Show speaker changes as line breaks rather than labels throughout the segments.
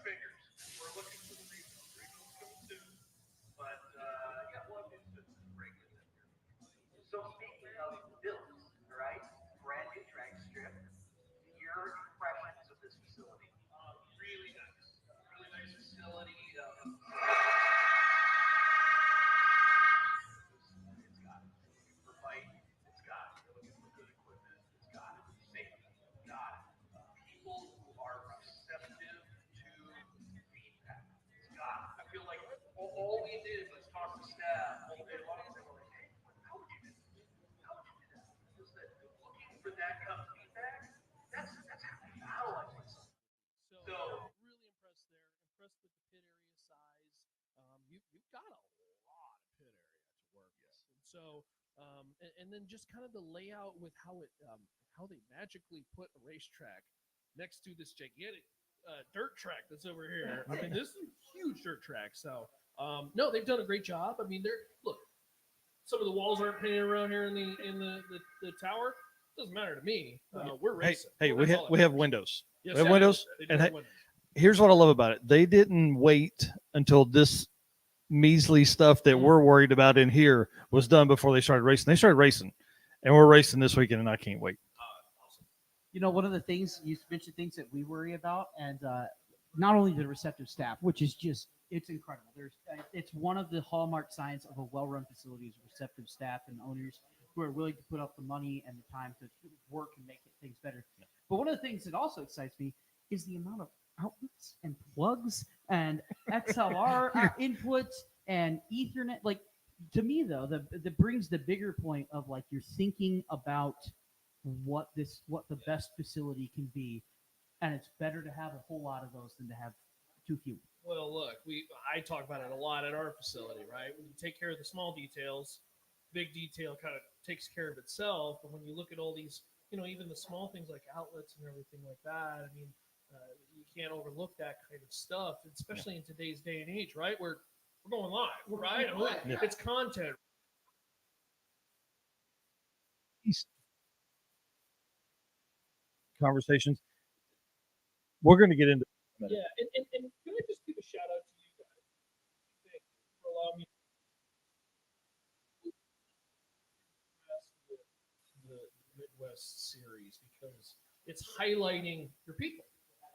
fingers. We're looking for the regionals. Regionals coming soon. But yeah, we'll have new systems breaking in here. So speaking of builds, all right, brand new drag strip. Your impressions of this facility? Really nice facility. It's got it. You're looking for fight, it's got it. You're looking for good equipment, it's got it. Safety, got it. People who are receptive to feedback, it's got it. I feel like all we did was talk to staff all day long. They were like, "Hey, how would you do this? How would you do that?" Just that looking for that kind of feedback. How I like myself.
So
So
really impressed there. Impressed with the pit area size. You've got a lot of pit area to work with, and so and then just kind of the layout with how they magically put a racetrack next to this gigantic dirt track that's over here. I mean, this is a huge dirt track. So no, they've done a great job. I mean, they're look. Some of the walls aren't painted around here in the tower. Doesn't matter to me. We're racing.
Hey, we have windows.
Yes,
we have windows. And hey,
windows.
here's what I love about it. They didn't wait until this measly stuff that we're worried about in here was done before they started racing. They started racing, and we're racing this weekend, and I can't wait.
Awesome.
You know, one of the things you mentioned things that we worry about, and not only the receptive staff, which is just it's incredible. It's one of the hallmark signs of a well-run facility is receptive staff and owners who are willing to put up the money and the time to work and make things better. But one of the things that also excites me is the amount of outlets and plugs and XLR inputs and Ethernet. Like to me, though, that brings the bigger point of like you're thinking about what the best facility can be, and it's better to have a whole lot of those than to have too few.
Well, look, I talk about it a lot at our facility, right? When you take care of the small details, big detail kind of takes care of itself. But when you look at all these, even the small things like outlets and everything like that, I mean, you can't overlook that kind of stuff, especially in today's day and age, right? We're going live, right? It's content.
Conversations. We're going to get into.
Yeah, and can I just give a shout out to you guys for allowing me the Midwest series because it's highlighting your people,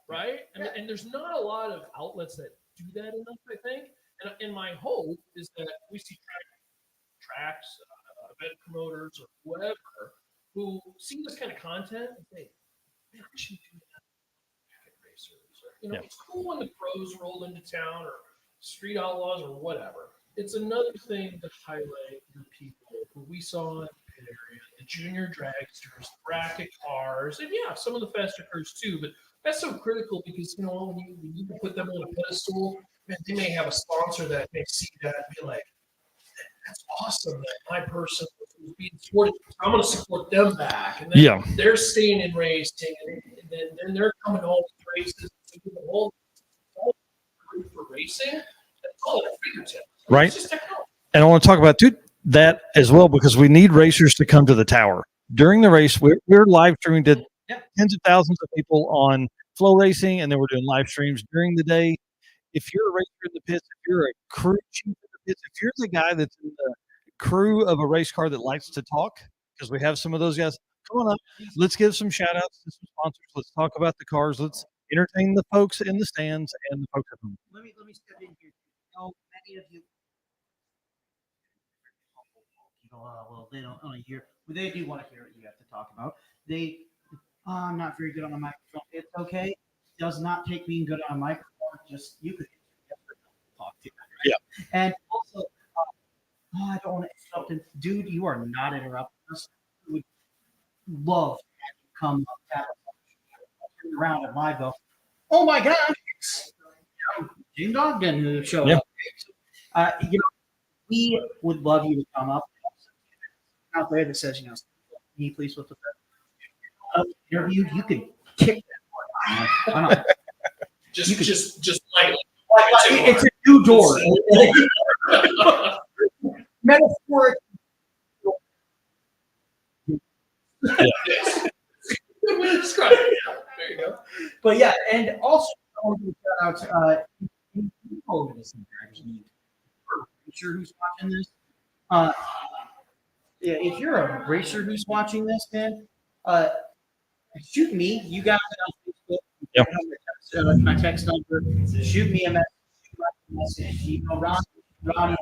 right? And there's not a lot of outlets that do that enough, I think. And my hope is that we see tracks, event promoters, or whatever who see this kind of content and think, man, I should do that. Racers. It's cool when the pros roll into town or street outlaws or whatever. It's another thing to highlight your people who we saw in the pit area, the junior dragsters, the bracket cars, and yeah, some of the faster cars too. But that's so critical because when you can put them on a pedestal, man, they may have a sponsor that may see that and be like, that's awesome that my person is being supported. I'm going to support them back. And then they're staying in racing, and then they're coming to all these races. All for racing, that's all at fingertips.
Right.
It's just technology.
And I want to talk about that as well because we need racers to come to the tower. During the race, we're live streaming to tens of thousands of people on Flow Racing, and then we're doing live streams during the day. If you're a racer in the pits, if you're a crew chief in the pits, if you're the guy that's in the crew of a race car that likes to talk, because we have some of those guys, come on up. Let's give some shout outs to some sponsors. Let's talk about the cars. Let's entertain the folks in the stands and the folks at home.
Let me step in here. Many of you. Well, they don't want to hear. Well, they do want to hear what you have to talk about. I'm not very good on the microphone. It's okay. It does not take being good on a microphone. Just you could talk to. Right?
Yeah.
And also, I don't want to interrupt. Dude, you are not interrupting us. We would love to have you come up, turn around at my go. Oh my God! Jim Dog didn't show up. We would love you to come up. Out there that says, can you please with the interview? You can kick that part. I know.
Just lightly.
It's a new door. Metaphoric.
Describe it. There you go.
But yeah, and also want to shout out. Over this actually. Sure, who's watching this? Yeah, if you're a racer who's watching this, man, shoot me. You got it on Facebook.
Yep.
My text number. Shoot me a message. You know, Ronnie,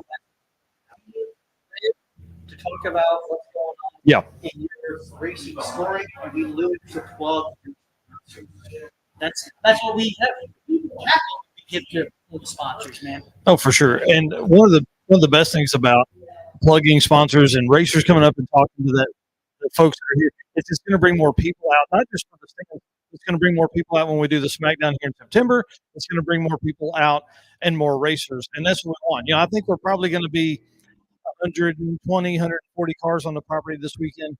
to talk about what's going on
Yeah.
in your racing story, and we lose to 12. That's what we have. We give to the sponsors, man.
Oh, for sure. And one of the best things about plugging sponsors and racers coming up and talking to the folks that are here, it's just going to bring more people out, not just for the stand. It's going to bring more people out when we do the Smackdown here in September. It's going to bring more people out and more racers, and that's what we want. I think we're probably going to be 120, 140 cars on the property this weekend.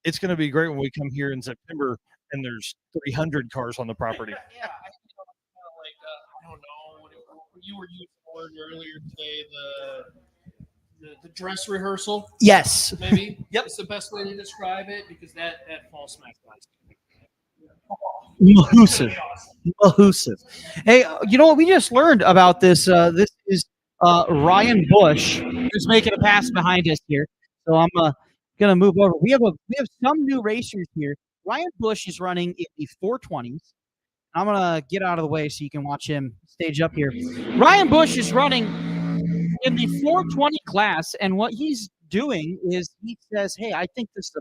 It's going to be great when we come here in September and there's 300 cars on the property.
Yeah, I don't know. You were using the word earlier today, the dress rehearsal.
Yes.
Maybe.
Yep.
It's the best way to describe it because that fall smack nice.
Mahusive. Hey, you know what? We just learned about this. This is Ryan Bush who's making a pass behind us here. So I'm gonna move over. We have some new racers here. Ryan Bush is running in the 420s. I'm gonna get out of the way so you can watch him stage up here. Ryan Bush is running in the 420 class, and what he's doing is he says, "Hey, I think this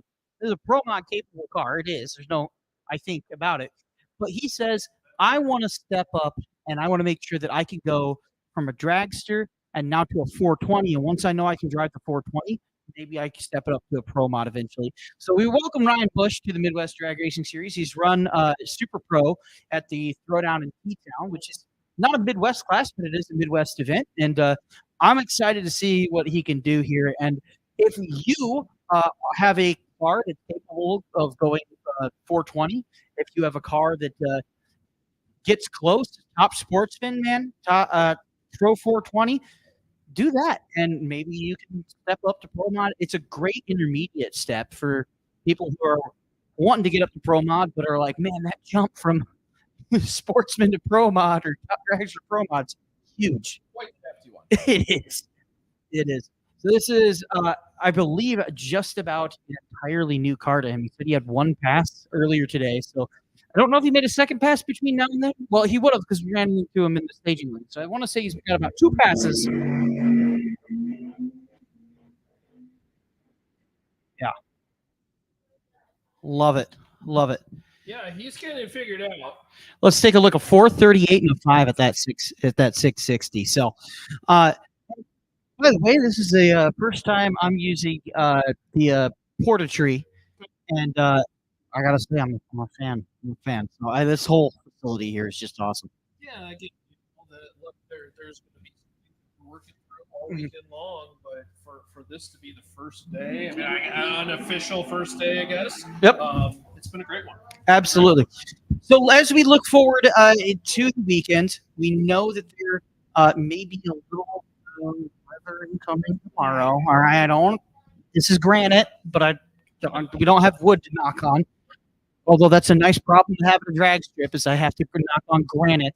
is a pro mod capable car. It is. There's no I think about it." But he says, "I want to step up, and I want to make sure that I can go from a dragster and now to a 420. And once I know I can drive the 420, maybe I can step it up to a pro mod eventually." So we welcome Ryan Bush to the Midwest Drag Racing Series. He's run Super Pro at the Throwdown in T-Town, which is not a Midwest class, but it is a Midwest event. And I'm excited to see what he can do here. And if you have a car that's capable of going 420, if you have a car that gets close, top sportsman, man, Pro 420, do that, and maybe you can step up to pro mod. It's a great intermediate step for people who are wanting to get up to pro mod, but are like, man, that jump from sportsman to pro mod or top dragster to pro mod's huge.
Quite a hefty one.
It is. It is. So this is, I believe, just about an entirely new car to him. He said he had one pass earlier today, so I don't know if he made a second pass between now and then. Well, he would have because we ran into him in the staging lane. So I want to say he's got about 2 passes. Yeah. Love it. Love it.
Yeah, he's getting it figured out.
Let's take a look. A 438 and a 5 at that 660. So, by the way, this is the first time I'm using the Porta Tree, and I gotta say I'm a fan. I'm a fan. So this whole facility here is just awesome.
Yeah, I get that. Look, there's going to be something we're working through all weekend long, but for this to be the first day, I mean, an unofficial first day, I guess.
Yep.
It's been a great one.
Absolutely. So as we look forward to the weekend, we know that there may be a little weather incoming tomorrow. All right, this is granite, but we don't have wood to knock on. Although that's a nice problem to have in a drag strip, is I have to knock on granite.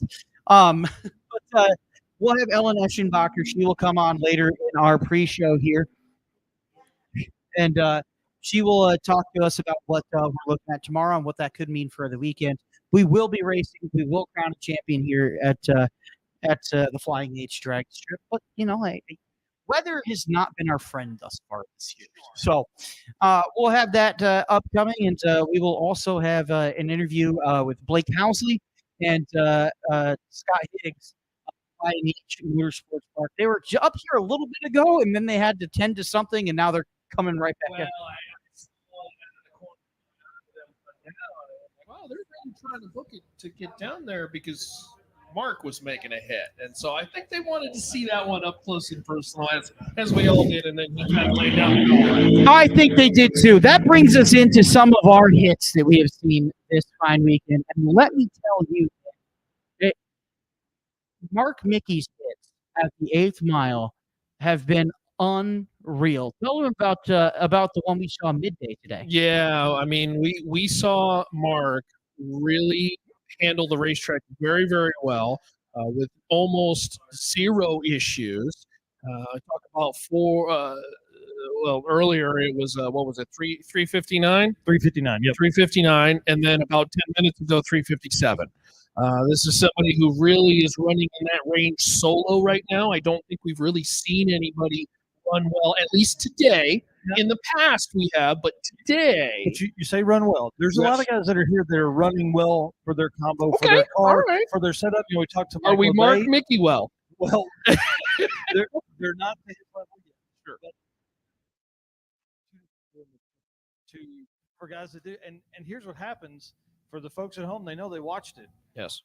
But we'll have Ellen Eschenbacher. She will come on later in our pre-show here, and she will talk to us about what we're looking at tomorrow and what that could mean for the weekend. We will be racing. We will crown a champion here at the Flying H Dragstrip. But weather has not been our friend thus far this year. So we'll have that upcoming, and we will also have an interview with Blake Housley and Scott Higgs, Flying H Motorsports Park. They were up here a little bit ago, and then they had to tend to something, and now they're coming right back in.
Well, they're really trying to book it to get down there because Mark was making a hit, and so I think they wanted to see that one up close and personal, as we all did, and then he kind of laid down.
I think they did too. That brings us into some of our hits that we have seen this fine weekend, and let me tell you, Mark Mickey's hits at the 8th mile have been unreal. Tell them about the one we saw midday today.
Yeah, I mean, we saw Mark really handle the racetrack very, very well with almost zero issues. Talk about earlier it was, what was it, 359?
359. Yep.
359, and then about 10 minutes ago, 357. This is somebody who really is running in that range solo right now. I don't think we've really seen anybody run well, at least today. Yeah. In the past we have, but today.
But you say run well. There's a lot of guys that are here that are running well for their combo, for their car, for their setup. You know, we talked to Michael.
Are we Mark Mickey well?
Well, they're not to his level yet. Sure. For guys to do, and here's what happens for the folks at home. They know they watched it.
Yes.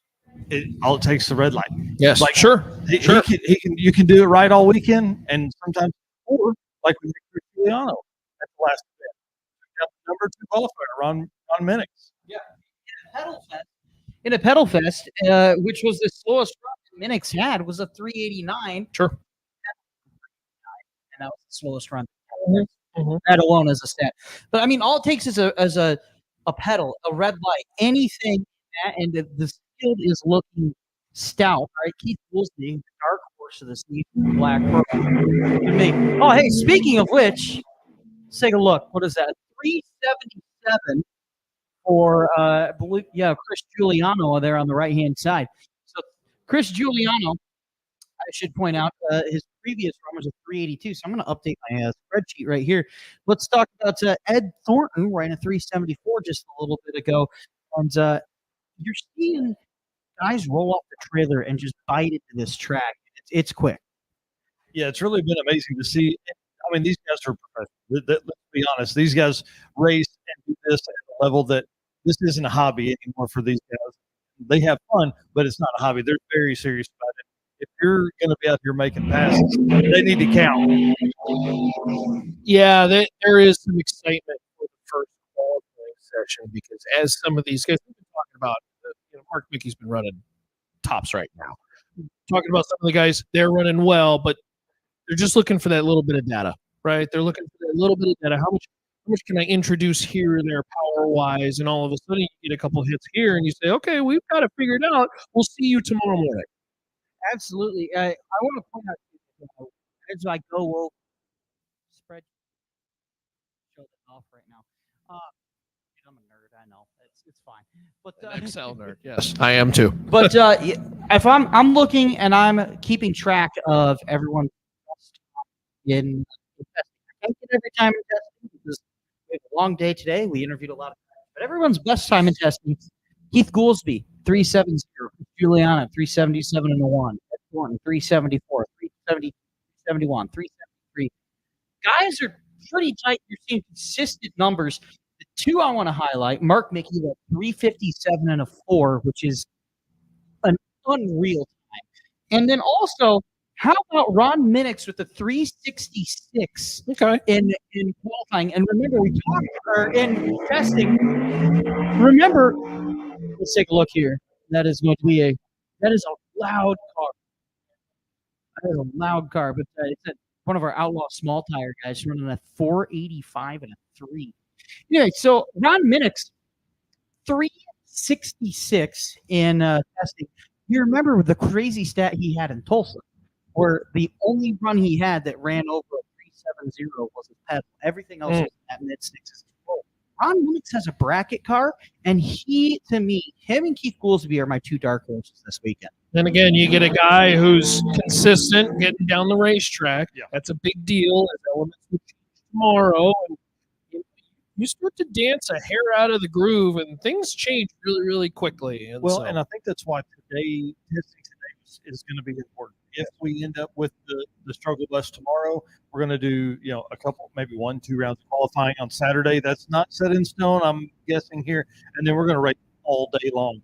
All it takes is the red light.
Yes.
Like
sure.
You can do it right all weekend, and sometimes or like with Chris Giuliano at the last event. Number 2 qualifier, Ron Minix.
Yeah. In a pedal fest, which was the slowest run Minix had, was a 389.
Sure.
And that was the slowest run. Mm-hmm. That alone is a stat. But I mean, all it takes is a pedal, a red light, anything, and the field is looking stout. All right, Keith Woolsey, the dark horse of the season, black pearl. Oh, hey, speaking of which, let's take a look. What is that? 377 for Chris Giuliano there on the right hand side. So Chris Giuliano, I should point out, his previous run was a 382. So I'm going to update my spreadsheet right here. Let's talk about Ed Thornton ran a 374 just a little bit ago. And you're seeing guys roll off the trailer and just bite into this track. It's quick.
Yeah, it's really been amazing to see. I mean, these guys are professionals. Let's be honest. These guys race and do this at a level that this isn't a hobby anymore for these guys. They have fun, but it's not a hobby. They're very serious about it. If you're going to be out here making passes, they need to count.
Yeah, there is some excitement for the first qualifying session because as some of these guys we've been talking about, Mark Mickey's been running tops right now. Talking about some of the guys, they're running well, but they're just looking for that little bit of data, right? They're looking for that little bit of data. How much can I introduce here and there power-wise? And all of a sudden you get a couple hits here and you say, okay, we've got it figured out. We'll see you tomorrow morning.
Absolutely. I want to point out as I go over spread show that off right now. I'm a nerd, I know. It's fine. But
an Excel nerd, yes. I am too.
But if I'm looking and I'm keeping track of everyone in testing. I can't get every time in testing because we have a long day today. We interviewed a lot of guys. But everyone's best time in testing. Keith Goolsby, 370. Juliana, 377 and a 1. Ed Thornton, 374. 370, 371. 373. Guys are pretty tight. You're seeing consistent numbers. The two I want to highlight, Mark Mickey at 357 and a 4, which is an unreal time. And then also, how about Ron Minix with the 366 in qualifying? And remember, we talked in testing. Remember, let's take a look here. That is going to be a loud car. That is a loud car, but it's one of our outlaw small tire guys running a 485 and a 3. Yeah, so Ron Minix, 366 in testing. You remember the crazy stat he had in Tulsa, where the only run he had that ran over a 370 was his pedal. Everything else was at mid-sixes. Ron Minix has a bracket car, and him and Keith Goolsby are my two dark horses this weekend.
And again, you get a guy who's consistent getting down the racetrack. Yeah. That's a big deal. As elements will change tomorrow. And you start to dance a hair out of the groove, and things change really, really quickly. And
and I think that's why testing today is going to be important. If we end up with the struggle bus tomorrow, we're going to do a couple, maybe 1-2 rounds of qualifying on Saturday. That's not set in stone, I'm guessing here, and then we're going to race all day long.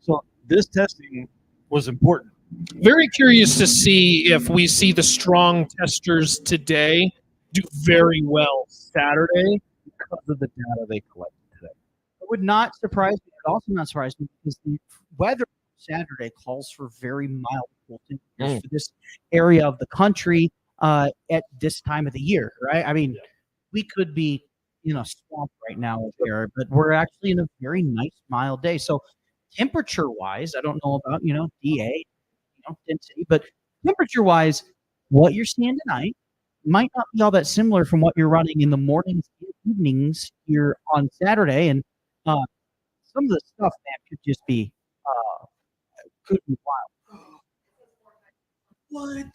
So this testing was important.
Very curious to see if we see the strong testers today do very well Saturday because of the data they collected today.
It would not surprise me. It would also not surprise me because the weather Saturday calls for very mild cold temperatures for this area of the country at this time of the year, right? I mean, we could be swamp right now there, but we're actually in a very nice mild day. So temperature-wise, I don't know about, DA, density, but temperature-wise, what you're seeing tonight might not be all that similar from what you're running in the mornings and evenings here on Saturday. And some of the stuff, man, could be wild.
What?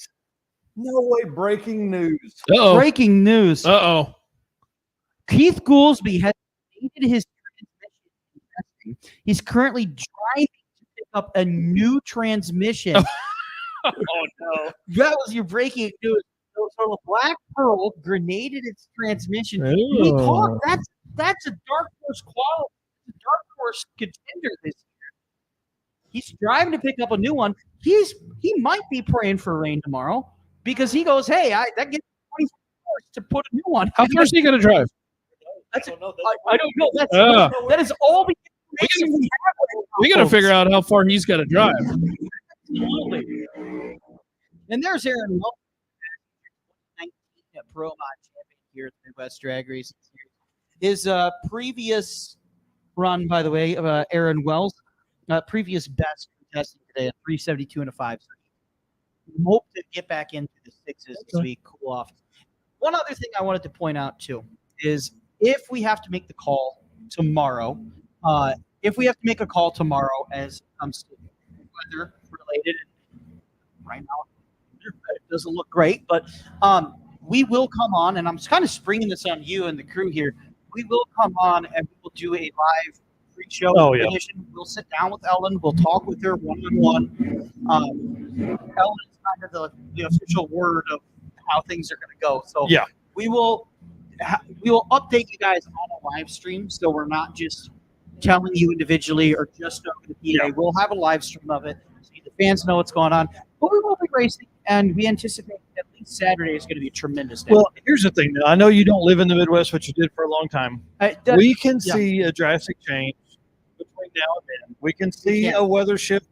No way! Breaking news.
Uh-oh.
Breaking news.
Uh-oh.
Keith Goolsby has completed his transmission testing. He's currently driving to pick up a new transmission.
Oh, no.
That was your breaking news. So the Black Pearl grenaded its transmission. We call it, that's a dark horse quality. A dark horse contender this year. He's driving to pick up a new one. He might be praying for rain tomorrow because he goes, hey, that gives me 24 hours to put a new one.
How far is he going to drive?
I don't know. That is all the information we have.
We got to figure out how far he's got to drive.
Absolutely. And there's Aaron Wells, 19 Pro Mod champion here at the Midwest Drag Racing Series. His previous run, by the way, of Aaron Wells, previous best contesting today at 372 and a 5. So hope to get back into the sixes this week, cool off. One other thing I wanted to point out too is if we have to make the call tomorrow, as it comes to weather related, right now it doesn't look great, but we will come on, and I'm kind of springing this on you and the crew here. We will come on and we will do a live pre-show edition. We'll sit down with Ellen. We'll talk with her one-on-one. Ellen is kind of the official word of how things are going to go. So we will update you guys on a live stream, so we're not just telling you individually or just over the PA. We'll have a live stream of it so the fans know what's going on. But we will be racing, and we anticipate at least Saturday is going to be a tremendous day.
Well, here's the thing. I know you don't live in the Midwest, but you did for a long time. We can see a drastic change between now and then. We can see a weather shift,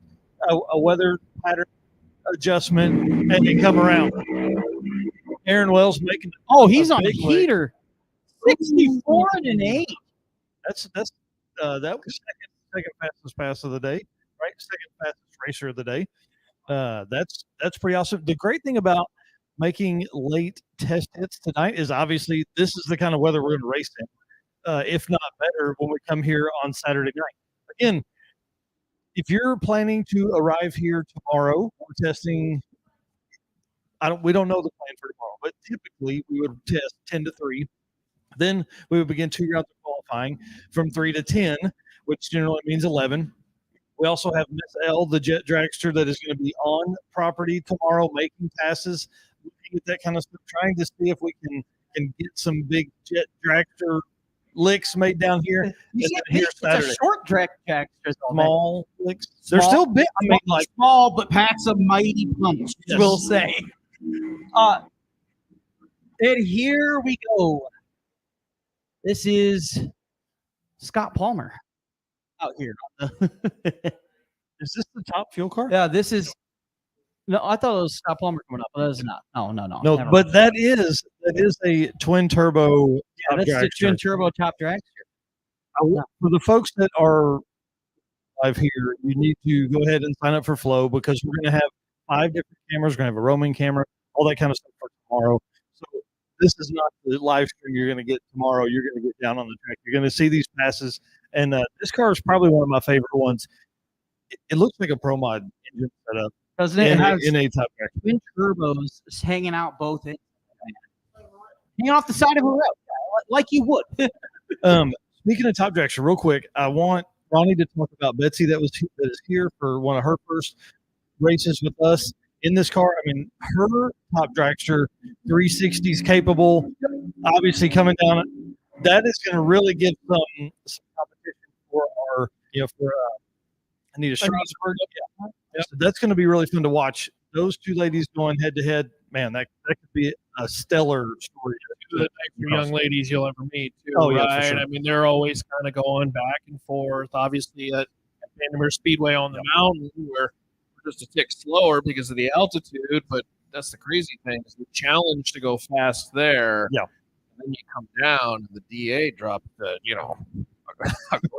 a weather pattern adjustment, and then come around. Aaron Wells making.
Oh, he's on a heater. 64 and an 8.
That was second fastest pass of the day, right? Second fastest racer of the day. That's pretty awesome. The great thing about making late test hits tonight is obviously this is the kind of weather we're going to race in, if not better, when we come here on Saturday night. Again, if you're planning to arrive here tomorrow, we're testing. We don't know the plan for tomorrow, but typically we would test 10 to 3. Then we would begin 2 rounds of qualifying from 3 to 10, which generally means 11. We also have Miss L, the jet dragster, that is going to be on property tomorrow, making passes, looking at that kind of stuff, trying to see if we can get some big jet dragster licks made down here.
It's a short dragster.
Small licks. They're still big. I mean, like
small, but packs a mighty punch, we'll say. And here we go. This is Scott Palmer out here.
Is this the top fuel car?
Yeah, this is. No, I thought it was Scott Palmer coming up, but that is not. No.
No, but that is a twin turbo.
Yeah, that's the twin turbo top dragster.
For the folks that are live here, you need to go ahead and sign up for Flow because we're going to have 5 different cameras. We're going to have a roaming camera, all that kind of stuff for tomorrow. So this is not the live stream you're going to get tomorrow. You're going to get down on the track. You're going to see these passes. And this car is probably one of my favorite ones. It looks like a Pro Mod engine setup.
Doesn't it?
In a top track.
Twin turbos hanging out both ends. Hanging off the side of a road, like you would.
Speaking of top dragster, real quick, I want Ronnie to talk about Betsy that is here for one of her first races with us in this car. I mean, her top dragster 360s capable, obviously coming down. That is going to really give some competition for our, Anita Strasburg. So that's going to be really fun to watch. Those 2 ladies going head to head, man, that could be a stellar story.
The young ladies you'll ever meet, too,
right?
Yeah, for sure.
I
mean, they're always kind of going back and forth. Obviously, at Vandermeer Speedway on the mountain, where we're just a tick slower because of the altitude, but that's the crazy thing is the challenge to go fast there.
Yeah.
And then you come down, and the DA dropped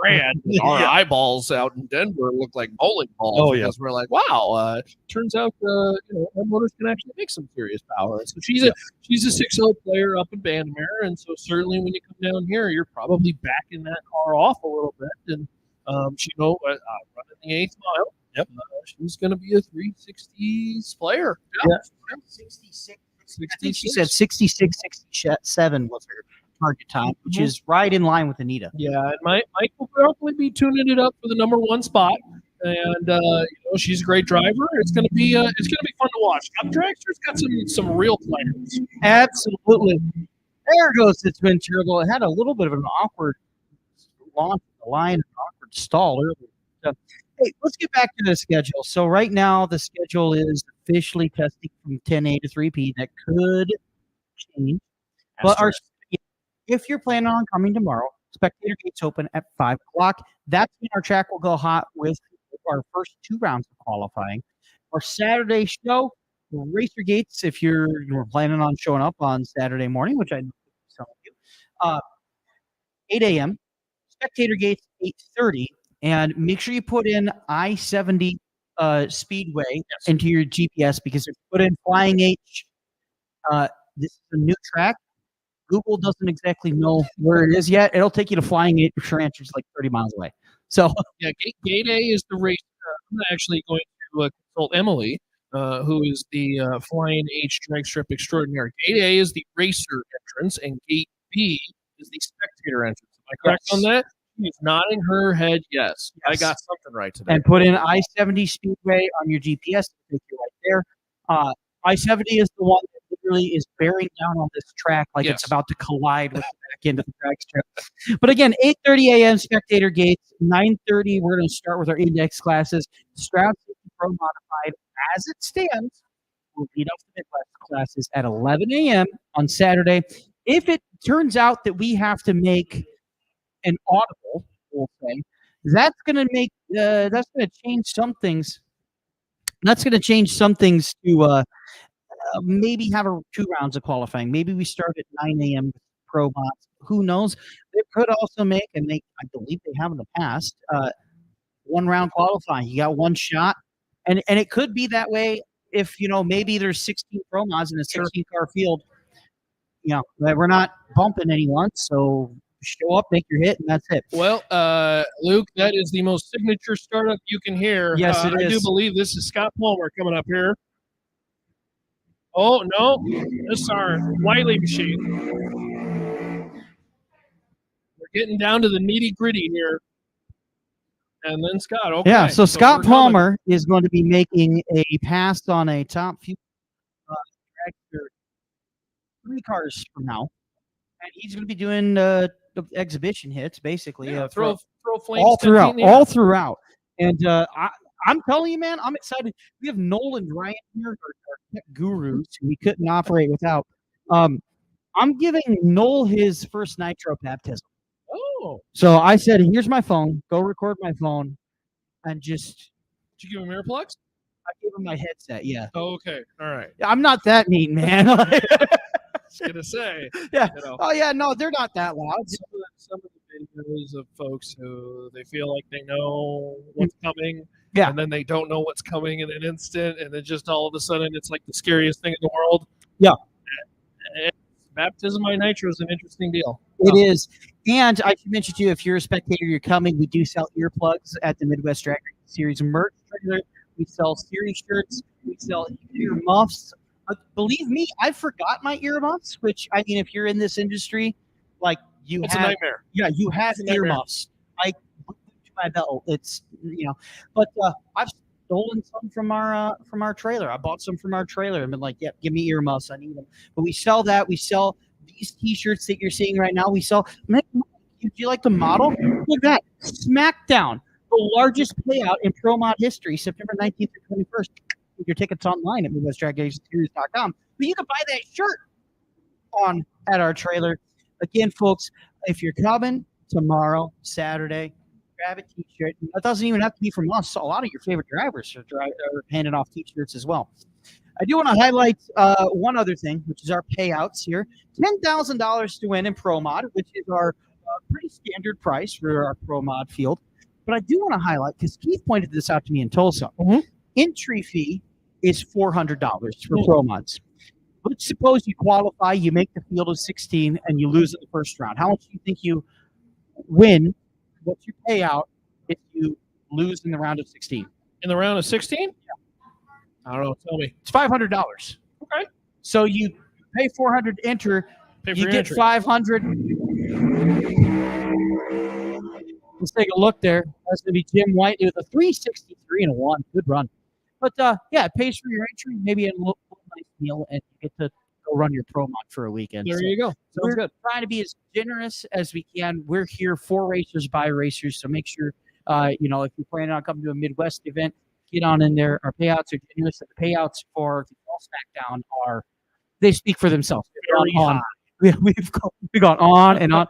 grand. Our eyeballs out in Denver look like bowling balls.
Oh, yeah.
Because we're like, wow. Turns out, our motors can actually make some serious power. So she's a 6.0 player up in Bandmere, and so certainly when you come down here, you're probably backing that car off a little bit. And running the 8th mile.
Yep.
She's going to be a 360s player.
Yeah.
66. I think she said 66, 67 was her target time, which is right in line with Anita.
Yeah, and Mike will probably be tuning it up for the number 1 spot. And she's a great driver. It's gonna be fun to watch. Dragster's got some real players.
Absolutely. There goes the twin turbo. It had a little bit of an awkward launch of the line, an awkward stall earlier. So, hey, let's get back to the schedule. So right now the schedule is officially testing from 10A to 3P. That could change. But if you're planning on coming tomorrow, spectator gates open at 5 o'clock. That's when our track will go hot with our first 2 rounds of qualifying. Our Saturday show, racer gates, if you're planning on showing up on Saturday morning, which I know some of you, 8 a.m. Spectator gates 8:30, and make sure you put in I-70 Speedway into your GPS, because if you put in Flying H, this is a new track. Google doesn't exactly know where it is yet. It'll take you to Flying H Ranch, which is like 30 miles away. So
yeah, Gate A is the race. I'm actually going to consult Emily, who is the Flying H Dragstrip extraordinaire. Gate A is the racer entrance, and Gate B is the spectator entrance. Am I correct on that? She's nodding her head. Yes, I got something right today.
And put in I-70 Speedway on your GPS to take you right there. I-70 is the one that literally is bearing down on this track like it's about to collide with the back end of the drag strip. But again, 8:30 a.m. spectator gates. 9:30, we're going to start with our index classes. Stroud Pro Modified, as it stands, will lead up to the Midwest classes at 11 a.m. on Saturday. If it turns out that we have to make an audible, we'll say, that's going to change some things. That's going to change some things to maybe have 2 rounds of qualifying. Maybe we start at 9 a.m. with pro mods. Who knows? They could also make, and I believe they have in the past, 1 round qualifying. You got 1 shot, and it could be that way if maybe there's 16 pro mods in a 16 car field. That we're not bumping anyone, so show up, make your hit, and that's it.
Well, Luke, that is the most signature startup you can hear.
Yes, it is.
I do believe this is Scott Palmer coming up here. Oh, no. This is our Wiley machine. We're getting down to the nitty-gritty here. And then Scott, okay.
Yeah, so Scott Palmer is going to be making a pass on a top few dragster 3 cars from now. And he's going to be doing the exhibition hits, basically.
Throw flames
all throughout. And I'm telling you, man, I'm excited. We have Noel and Ryan here, our tech gurus, who we couldn't operate without. I'm giving Noel his first nitro baptism.
Oh.
So I said, here's my phone. Go record my phone. And just...
Did you give him earplugs?
I gave him my headset, yeah.
Oh, okay. All right.
I'm not that mean, man.
I was going to say.
Yeah. Oh, yeah, no, they're not that loud.
Some of the videos of folks who they feel like they know what's coming.
Yeah.
And then they don't know what's coming in an instant. And then just all of a sudden, it's like the scariest thing in the world.
Yeah.
Baptism by nitro is an interesting deal.
It is. And I should mention to you, if you're a spectator, you're coming, we do sell earplugs at the Midwest Drag Series merch trailer. We sell series shirts. We sell ear muffs. Believe me, I forgot my ear muffs, which, I mean, if you're in this industry, like
It's a nightmare.
Yeah, you have ear muffs. I put them to my belt. It's, but I've stolen some from our trailer. I bought some from our trailer and been like, yeah, give me ear muffs. I need them. But we sell that. We sell these t-shirts that you're seeing right now. We sell, do you like the model? Look at that. Smackdown, the largest payout in Pro Mod history, September 19th to 21st. Your tickets online at MidwestDragSeries.com. But you can buy that shirt at our trailer. Again, folks, if you're coming tomorrow, Saturday, grab a t-shirt. That doesn't even have to be from us. A lot of your favorite drivers are handing off t-shirts as well. I do want to highlight one other thing, which is our payouts here. $10,000 to win in Pro Mod, which is our pretty standard price for our pro mod field. But I do want to highlight, because Keith pointed this out to me in Tulsa.
Mhm.
Entry fee is $400 for pro mods. Let's suppose you qualify, you make the field of 16, and you lose in the first round. How much do you think you win? What's your payout if you lose in the round of 16?
In the round of 16? I don't know. Tell me.
It's $500.
Okay.
So you pay $400 to enter,
Pay for
you
your
get
entry.
$500. Let's take a look there. That's going to be Jim White with a 363 and a 1. Good run. But yeah, it pays for your entry, maybe a little nice meal, and you get to go run your pro mod for a weekend.
There
So
you go. Sounds
we're
good.
trying to be as generous as we can. We're here for racers, by racers. So make sure, if you're planning on coming to a Midwest event, get on in there. Our payouts are generous. The payouts for the Fall Smackdown they speak for themselves.
Very high.
We've gone on and on.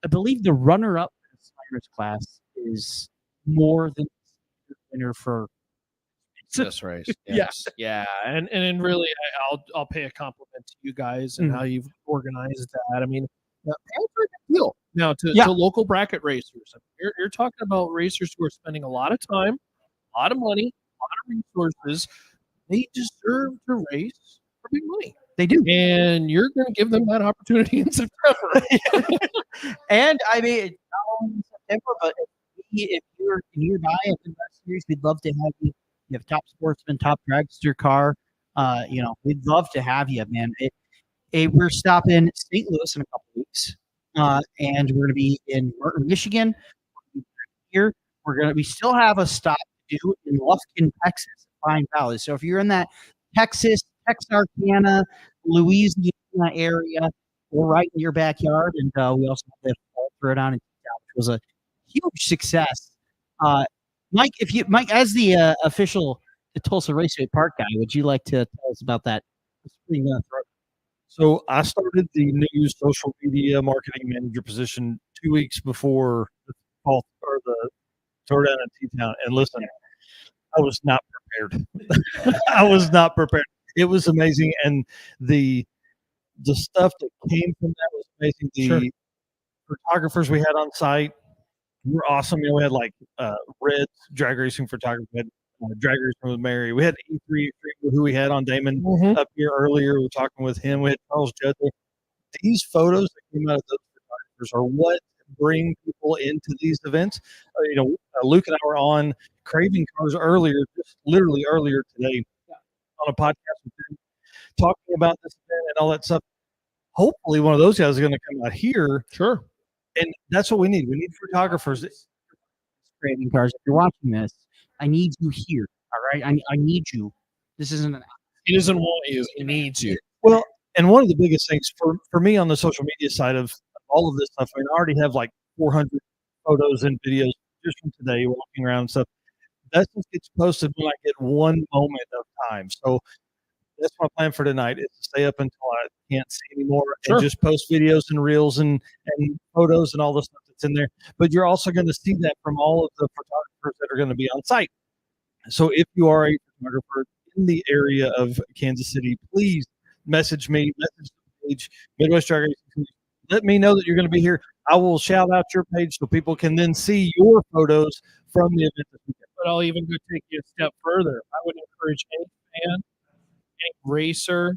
I believe the runner-up in the Cyrus class is more than the winner for
This race.
Yes.
Yeah. And really, I'll pay a compliment to you guys and how you've organized that. I mean, payouts are a good deal now to local bracket racers. You're talking about racers who are spending a lot of time, a lot of money, a lot of resources. They deserve to race for big money.
They do.
And you're going to give them that opportunity in September.
And I mean, it's not only in September, but if you're nearby at the West Series, we'd love to have you. You have top sportsman, top dragster car. We'd love to have you, man. We're stopping St. Louis in a couple weeks, and we're going to be in Martin, Michigan. Here, we still have a stop to do in Lufkin, Texas, Pine Valley. So if you're in that Texas, Texarkana, Louisiana area, we're right in your backyard, and we also have the Fall Throwdown in T-Town, which was a huge success. Mike, as the official Tulsa Raceway Park guy, would you like to tell us about that?
So I started the new social media marketing manager position 2 weeks before the fall or the throwdown in T-Town. And listen, I was not prepared. I was not prepared. It was amazing, and the stuff that came from that was amazing. The photographers we had on site were awesome. We had like Red drag racing photographer, we had drag racing with Mary. We had E3 who we had on Damon up here earlier. We were talking with him. We had Charles Judd. These photos that came out of those photographers are what bring people into these events. Luke and I were on Craving Cars just literally earlier today on a podcast with him, talking about this event and all that stuff. Hopefully one of those guys is going to come out here.
Sure.
And that's what we need. We need photographers.
Craving Cars, if you're watching this, I need you here. All right? I need you. This isn't an
He doesn't want you. He needs you.
Well, and one of the biggest things for me on the social media side of all of this stuff, I mean, I already have like 400 photos and videos just from today walking around and stuff. That just gets posted when I get one moment of time. So that's my plan for tonight is to stay up until I can't see anymore and just post videos and reels and photos and all the stuff that's in there. But you're also going to see that from all of the photographers that are going to be on site. So if you are a photographer in the area of Kansas City, please message me, message the page, Midwest Drag Racing. Let me know that you're going to be here. I will shout out your page so people can then see your photos from the event this weekend.
But I'll even go take you a step further. I would encourage any fan, any racer,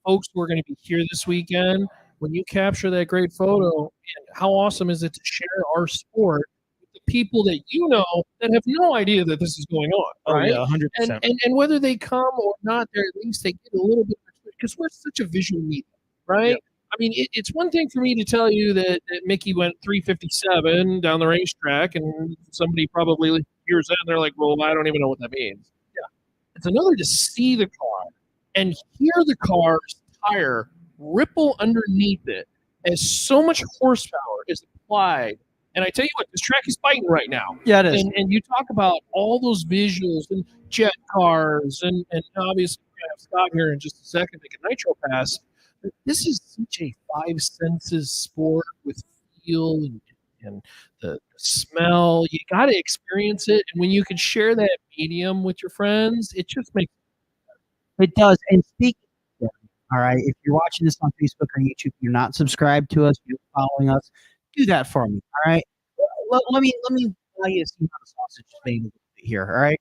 folks who are going to be here this weekend, when you capture that great photo, and how awesome is it to share our sport with the people that you know that have no idea that this is going on, right?
Oh, yeah, 100%.
And whether they come or not, at least they get a little bit, because we're such a visual medium, right? Yep. I mean, it's one thing for me to tell you that Mickey went 357 down the racetrack, and somebody probably hears that and they're like, well, I don't even know what that means. Yeah. It's another to see the car and hear the car's tire ripple underneath it as so much horsepower is applied. And I tell you what, this track is fighting right now.
Yeah, it is.
And you talk about all those visuals and jet cars, and obviously we're going to have Scott here in just a second to get Nitro Pass. But this is such a five senses sport with feel and the smell. You got to experience it. And when you can share that medium with your friends, it just makes
it does. And speaking of, all right, if you're watching this on Facebook or YouTube, you're not subscribed to us, you're following us, do that for me. All right. Let me tell you see how the sausage is made a little bit here. All right.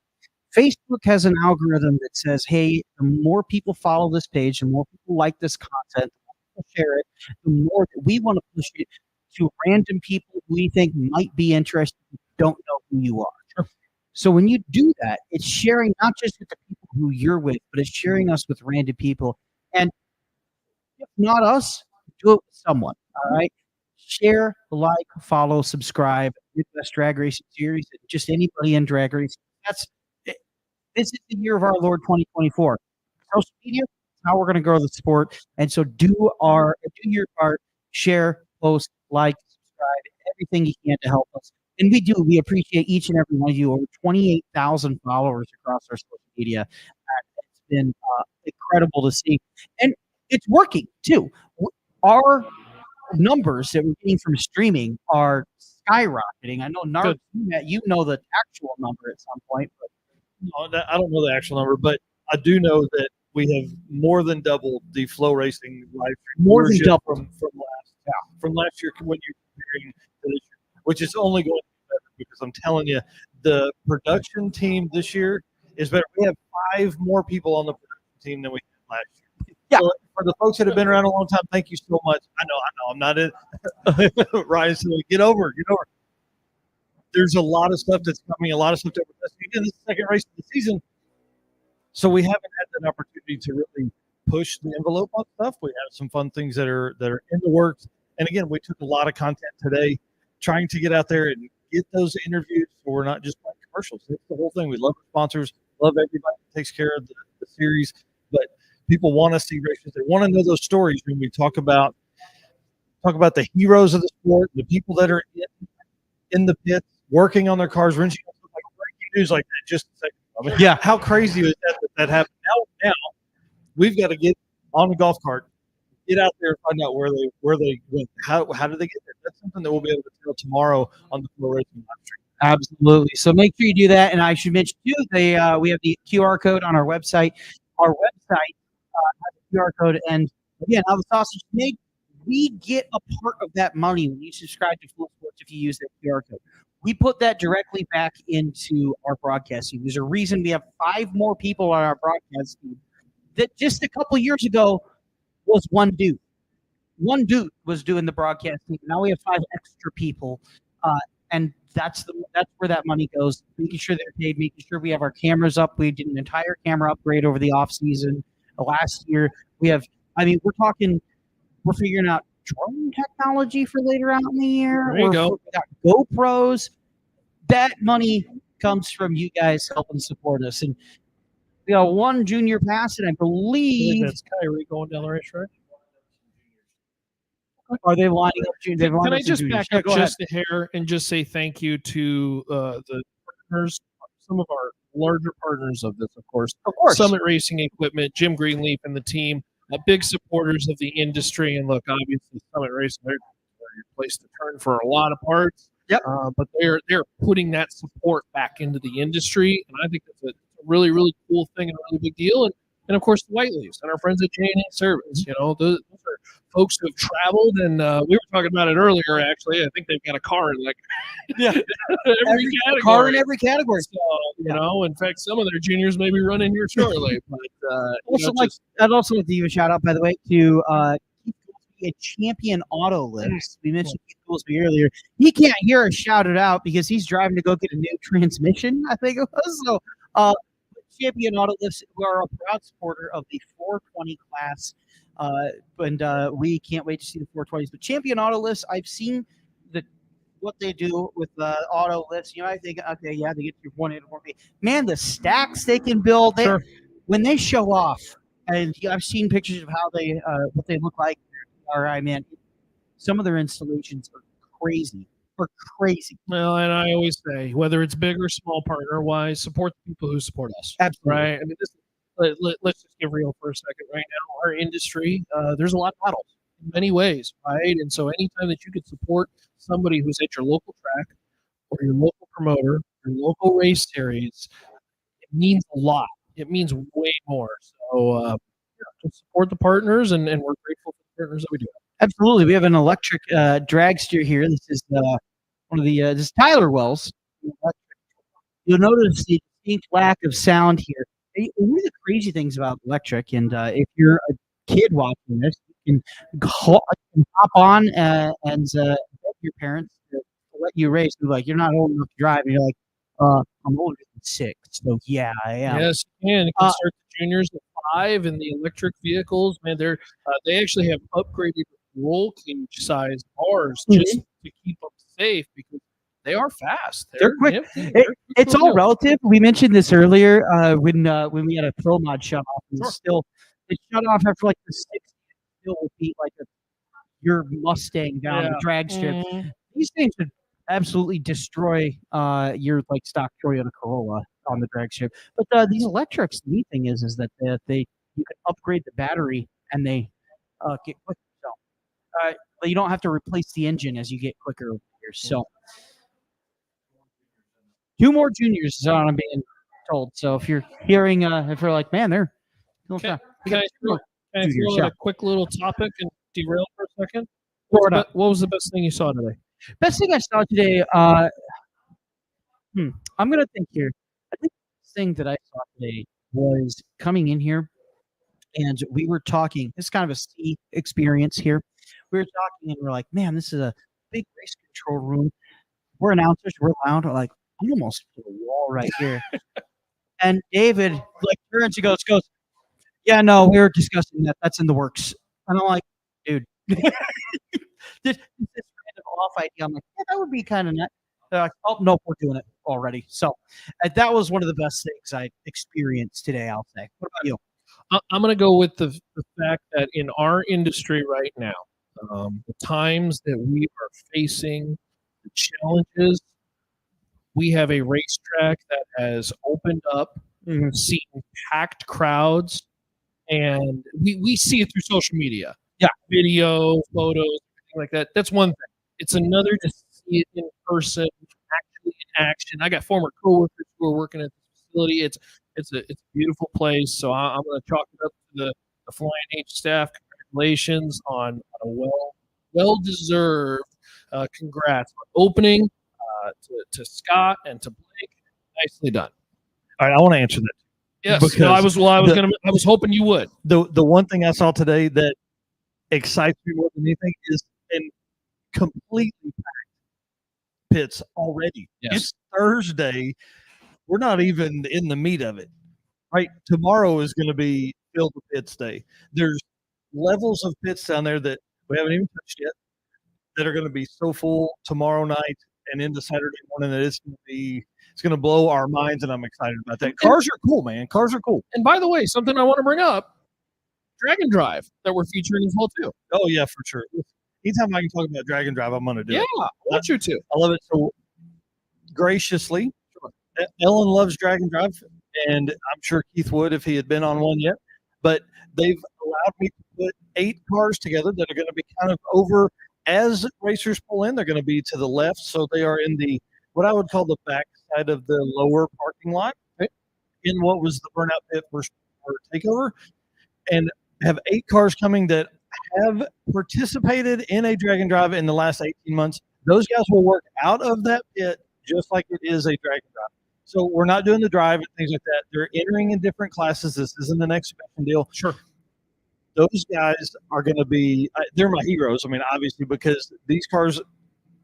Facebook has an algorithm that says, hey, the more people follow this page, the more people like this content, the more people share it, the more that we want to push it to random people who we think might be interested who don't know who you are.
Sure.
So when you do that, it's sharing not just with the people who you're with, but it's sharing us with random people. And if not us, do it with someone. All right. Share, like, follow, subscribe, Midwest Drag Racing Series, just anybody in drag racing. This is the year of our Lord 2024. Social media is how we're going to grow the sport. And so do your part, share, post, like, subscribe, everything you can to help us. And we do. We appreciate each and every one of you. Over 28,000 followers across our social media. It's been incredible to see. And it's working too. Our numbers that we're getting from streaming are skyrocketing. I know, Narb, you know the actual number at some point, but
I don't know the actual number, but I do know that we have more than doubled the Flow Racing live stream
More than
viewership
doubled.
from last year when you're comparing to this year, which is only going to be better because I'm telling you, the production team this year is better. We have 5 more people on the production team than we had last year.
Yeah.
So for the folks that have been around a long time, thank you so much. I know, I'm not in. Ryan said, get over. There's a lot of stuff that's coming, a lot of stuff that we're testing. Again, this is the second race of the season, so we haven't had that opportunity to really push the envelope on stuff. We have some fun things that are in the works, and again, we took a lot of content today, trying to get out there and get those interviews. So we're not just like commercials. It's the whole thing. We love our sponsors, love everybody that takes care of the series, but people want to see races. They want to know those stories when we talk about the heroes of the sport, the people that are in the pits, working on their cars, wrenching up like breaking news like that. Just a second. I mean, yeah, how crazy is that happened? Now we've got to get on the golf cart, get out there and find out where they went. How did they get there? That's something that we'll be able to tell tomorrow on the Flow Racing live stream.
Absolutely. So make sure you do that. And I should mention too, we have the QR code on our website. Our website has a QR code, and again, how the sausage is made. We get a part of that money when you subscribe to Full Sports if you use that QR code. We put that directly back into our broadcasting. There's a reason we have 5 more people on our broadcast team that just a couple years ago was one dude. One dude was doing the broadcasting. Now we have 5 extra people, and that's where that money goes. Making sure they're paid, making sure we have our cameras up. We did an entire camera upgrade over the off season last year. We're figuring out drone technology for later on in the year.
There you go.
We got GoPros. That money comes from you guys helping support us. And we got 1 junior pass, and I believe
that's Kyrie going down the racetrack.
Are they lining up?
Can I just back up
go
just a hair and just say thank you to the partners, some of our larger partners of this, of course. Summit Racing Equipment, Jim Greenleaf and the team, big supporters of the industry. And look, obviously, Summit Racing, they're your place to turn for a lot of parts.
Yep.
But they're putting that support back into the industry, and I think that's a really, really cool thing and a really big deal. And of course, the White Leaves and our friends at J&A Service. Those are folks who have traveled, and we were talking about it earlier. Actually, I think they've got a car in every category.
Car in every category.
So, in fact, some of their juniors may be running here shortly. But
I'd also like to give a shout out, by the way, to Keith Goolsby at Champion Auto Lifts. We mentioned Keith Goolsby earlier. He can't hear us shout it out because he's driving to go get a new transmission, I think it was. So, Champion Auto Lifts, who are a proud supporter of the 420 class, and we can't wait to see the 420s. But Champion Auto Lifts, I've seen what they do with the auto lifts. I think, okay, yeah, they get your 1A to 4B. Man, the stacks they can build, when they show off, and I've seen pictures of how they what they look like. All right, man, some of their installations are crazy. Well,
and I always say, whether it's big or small partner-wise, support the people who support us.
Absolutely.
Right? I mean, let's just get real for a second. Right now, our industry, there's a lot of battles in many ways, right? And so anytime that you could support somebody who's at your local track or your local promoter, your local race series, it means a lot. It means way more. So just support the partners, and we're grateful for the partners that we do have.
Absolutely. We have an electric dragster here. This is one of the this is Tyler Wells. You'll notice the distinct lack of sound here. One of the crazy things about electric, and if you're a kid watching this, you can hop on and beg your parents to let you race. They're like, you're not old enough to drive. And you're like, I'm older than 6. So yeah, I am.
Yes, you can. You can start the juniors at 5 in the electric vehicles. Man, they actually have upgraded roll cage size bars just to keep them safe because they are fast.
They're quick.
Nifty.
It's all relative. We mentioned this earlier when we had a Pro Mod shut off. And it shut off after like the 6th. Still will beat like your Mustang down the drag strip. These things would absolutely destroy your like stock Toyota Corolla on the drag strip. But these electrics, the neat thing is that you can upgrade the battery and they get quicker. So but you don't have to replace the engine as you get quicker over here. So 2 more juniors is what I'm being told. So if you're hearing, if you're like, man, they're
can I throw in a quick little topic and derail for a second? What was the best thing you saw today?
Best thing I saw today, I'm gonna think here. I think the thing that I saw today was coming in here, and we were talking. It's kind of a C experience here. We were talking, and we're like, man, this is a big race control room. We're announcers. We're loud. We're like, I'm almost to the wall right here. And David like turns and goes, yeah, no, we were discussing that. That's in the works. And I'm like, dude, this random off idea. I'm like, yeah, that would be kind of neat. They're like, oh, nope, we're doing it already. So that was one of the best things I experienced today, I'll say. What about you?
I'm going to go with the fact that in our industry right now, the times that we are facing, the challenges, we have a racetrack that has opened up, seen packed crowds, and we see it through social media. Yeah, video, photos, everything like that. That's one thing. It's another to see it in person, actually in action. I got former coworkers who are working at this facility. It's a beautiful place. So I'm going to chalk it up to the Flying H staff. Congratulations on a well deserved congrats on opening to Scott and to Blake. Nicely done.
All right, I want to answer that.
Yes, I was hoping you would.
The one thing I saw today that excites me more than anything is in completely packed pits already.
Yes.
It's Thursday. We're not even in the meat of it. Right? Tomorrow is going to be filled with pits day. There's levels of pits down there that we haven't even touched yet that are going to be so full tomorrow night and into Saturday morning that it's going to blow our minds, and I'm excited about that. Cars are cool, man. Cars are cool.
And by the way, something I want to bring up, Dragon Drive that we're featuring as well too.
Oh yeah, for sure. Anytime I can talk about Dragon Drive, I'm going to do it.
Yeah, I want you to.
I love it. So graciously, Ellen loves Dragon Drive, and I'm sure Keith would if he had been on one yet. But they've allowed me to put 8 cars together that are going to be kind of over as racers pull in. They're going to be to the left, so they are in the what I would call the back side of the lower parking lot, right? In what was the burnout pit for takeover, and have 8 cars coming that have participated in a Dragon Drive in the last 18 months. Those guys will work out of that pit just like it is a Dragon Drive. So we're not doing the drive and things like that. They're entering in different classes. This isn't an exhibition deal.
Sure.
Those guys are going to be they're my heroes. I mean, obviously, because these cars,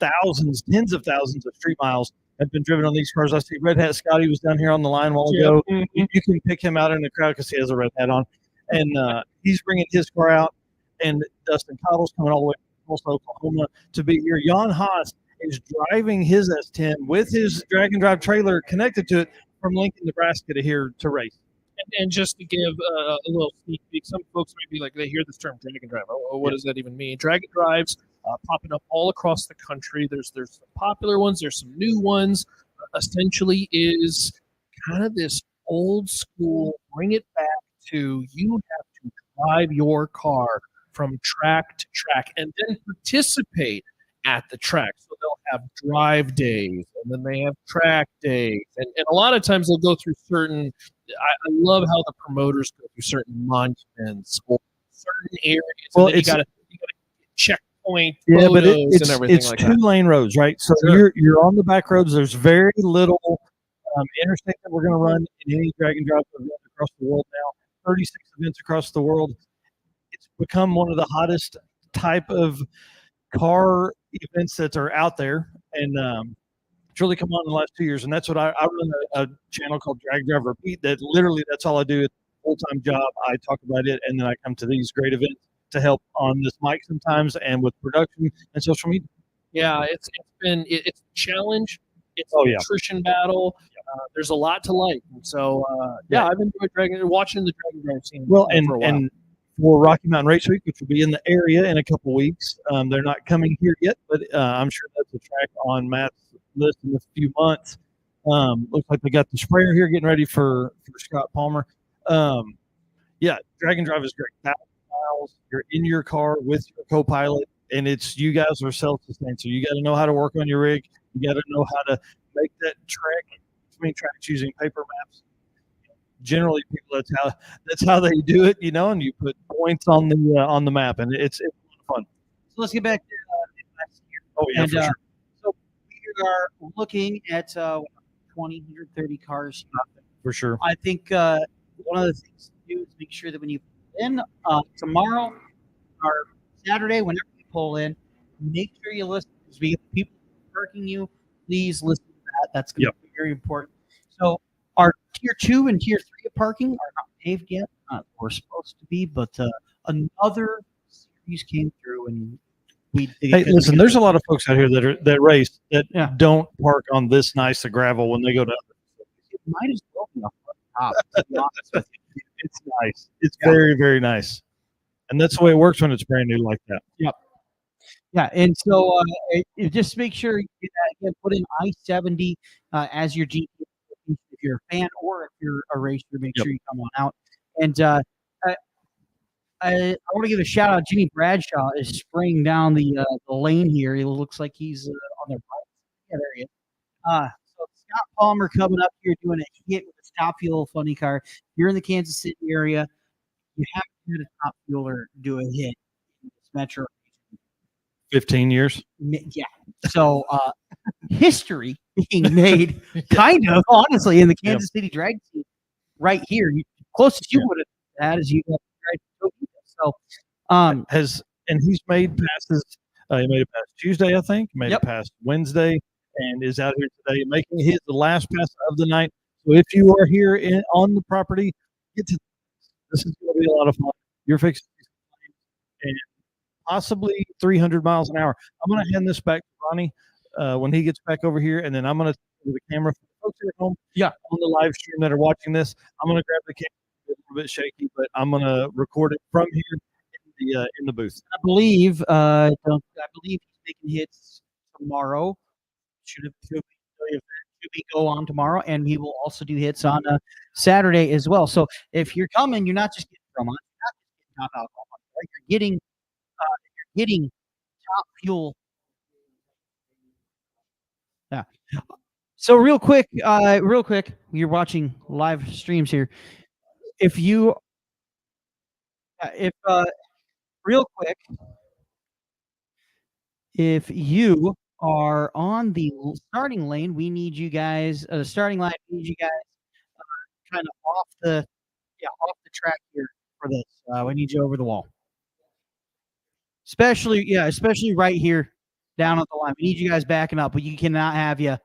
thousands, tens of thousands of street miles have been driven on these cars. I see Red Hat Scotty was down here on the line a while ago.
Mm-hmm.
You can pick him out in the crowd because he has a red hat on. And he's bringing his car out. And Dustin Cottle's coming all the way from Tulsa, Oklahoma to be here. Jan Haas is driving his S10 with his Dragon Drive trailer connected to it from Lincoln, Nebraska to here to race.
And just to give a little sneak peek, some folks might be like, they hear this term Dragon Drive. Oh, what does that even mean? Dragon Drives popping up all across the country. There's some popular ones. There's some new ones. Essentially is kind of this old school, bring it back to you have to drive your car from track to track and then participate at the track. So they'll have drive days and then they have track days. And a lot of times they'll go through certain I love how the promoters go through certain monuments or certain areas.
Well,
you gotta get checkpoint
Yeah, but
photos and everything
it's
like
two
that.
lane roads, right? So
Sure.
you're on the back roads. There's very little interstate that we're going to run in any drag and drop event across the world now. 36 events across the world. It's become one of the hottest type of car events that are out there, and it's really come on in the last 2 years. And that's what I run a channel called Drag Drive Repeat. That literally that's all I do. It's a full-time job. I talk about it, and then I come to these great events to help on this mic sometimes and with production and social media.
Yeah, it's a challenge. It's
Oh,
a
yeah.
nutrition battle. There's a lot to like. And so
Yeah.
I've enjoyed watching the Dragon Drive scene.
Well,
for a while.
and for Rocky Mountain Race Week, which will be in the area in a couple weeks, they're not coming here yet, but I'm sure that's a track on Matt's list in a few months. Looks like they got the sprayer here getting ready for Scott Palmer. Yeah, Dragon Drive is great. 1,000 miles. You're in your car with your co-pilot, and it's you guys are self-sustained. So you got to know how to work on your rig. You got to know how to make that trek between tracks using paper maps. Generally, people that's how they do it, and you put points on the map, and it's a lot of fun.
So let's get back to Midwest here.
Oh yeah,
And
for sure.
so we are looking at 20, 130 cars.
For sure.
I think one of the things to do is make sure that when you pull in tomorrow or Saturday, whenever you pull in, make sure you listen, because we get people parking you. Please listen to that. That's going to be very important. So our tier 2 and tier 3 of parking are not paved yet. We're supposed to be, but another series came through, and
Hey, listen, there's a lot of folks out here that race that don't park on this nice of gravel when they go to.
It might as well be top, to be honest with you.
It's nice. It's very, very nice, and that's the way it works when it's brand new like that.
Yep. Yeah, and so just make sure you again put in I-70 as your GPS if you're a fan, or if you're a racer. Make sure you come on out. And I want to give a shout out. Jimmy Bradshaw is spraying down the lane here. It looks like he's on the right. Yeah, there he is. So Scott Palmer coming up here doing a hit with a Top Fuel funny car. If you're in the Kansas City area, you have to have a Top Fueler do a hit in this metro.
15 years.
Yeah. So history being made, kind of, honestly, in the Kansas City drag scene right here. Closest you would have had is you got so
he's made passes. He made it past Tuesday, I think. Made it past Wednesday, and is out here today making the last pass of the night. So if you are here on the property, get to this is going to be a lot of fun. You're fixing and possibly 300 miles an hour. I'm going to hand this back to Ronnie when he gets back over here, and then I'm going to take the camera for the folks here at home. Yeah, on the live stream that are watching this, I'm going to grab the camera. It's a little bit shaky, but I'm going to record it from here in the booth.
I believe he's making hits tomorrow. Should be go on tomorrow, and he will also do hits on Saturday as well. So if you're coming, you're not just getting from us, you're not just getting top alcohol, right? You're getting Top Fuel. Yeah. So real quick, you're watching live streams here. Real quick, if you are on the starting lane, we need you guys. Starting line, we need you guys kind of off the track here for this. We need you over the wall, especially right here down at the line. We need you guys backing up, but you cannot have you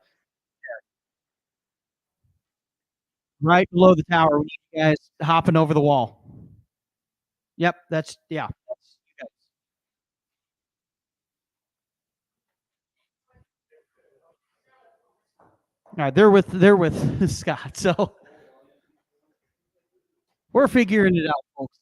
right below the tower. We need you guys hopping over the wall. Yep, that's you guys. All right, they're with Scott, so we're figuring it out, folks.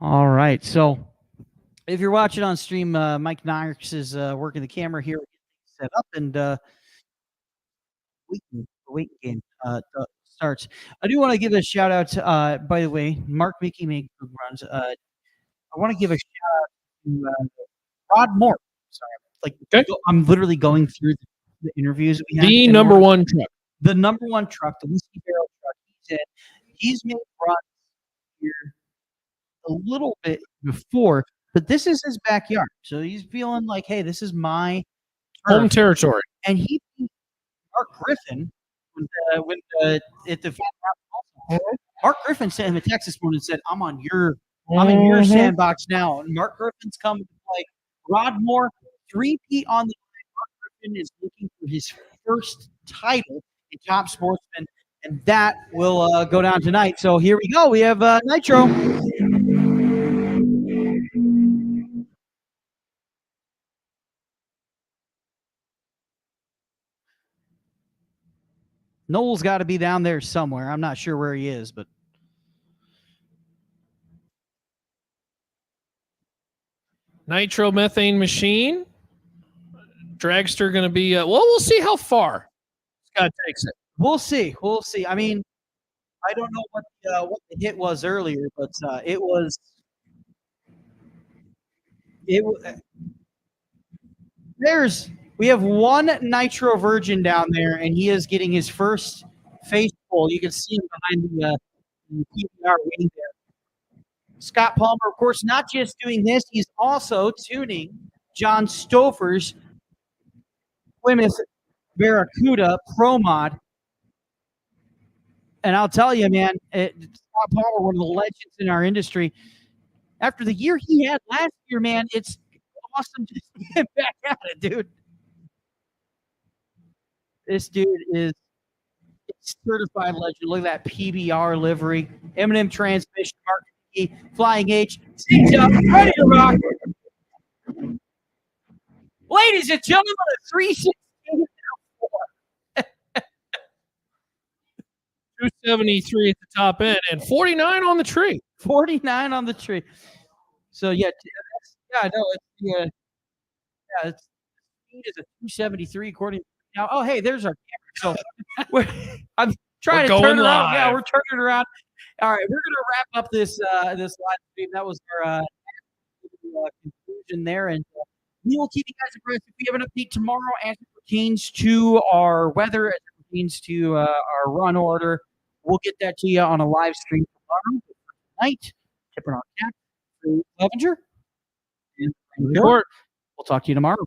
All right, so if you're watching on stream, Mike Knox is working the camera here, set up, and the weekend game starts. I do want to give a shout out. By the way, Mark Mickey runs. I want to give a shout out to Rod Moore. Sorry, like
Okay.
I'm literally going through the interviews we had.
The
in
number
order-
one truck.
the number one truck, the whiskey barrel truck. He's made runs here a little bit before, but this is his backyard, so he's feeling like, hey, this is my
Home
turf.
territory.
And he beat Mark Griffin when at the Mark Griffin sent him a text this morning and said, I'm in your sandbox now. And Mark Griffin's coming to play. Rod Moore, 3-peat on the line. Mark Griffin is looking for his first title in Top Sportsman, and that will go down tonight. So here we go. We have Nitro. Noel's got to be down there somewhere. I'm not sure where he is, but
Nitromethane machine. Dragster going to be, well, we'll see how far Scott takes it.
we'll see. We'll see. I mean, I don't know what the hit was earlier, but we have one Nitro Virgin down there, and he is getting his first face pull. You can see him behind the PBR wing there. Scott Palmer, of course, not just doing this, he's also tuning John Stouffer's Plymouth Barracuda Pro Mod. And I'll tell you, man, Scott Palmer, one of the legends in our industry. After the year he had last year, man, it's awesome to get back at it, dude. This dude is a certified legend. Look at that PBR livery, M&M transmission, Mark Hickey, Flying H, seats up, ready to rock. Ladies and gentlemen, a 316.
273 at the top end and 49 on the tree.
49 on the tree. So yeah, it's speed is a 273 according to now. Oh, hey, there's our camera. So I'm trying to turn it around. Yeah, we're turning around. All right, we're gonna wrap up this live stream. That was our conclusion there, and we will keep you guys abreast if we have an update tomorrow as it pertains to our weather, as it pertains to our run order. We'll get that to you on a live stream tomorrow night. Tipping our cap through Clevenger. And we'll talk to you tomorrow.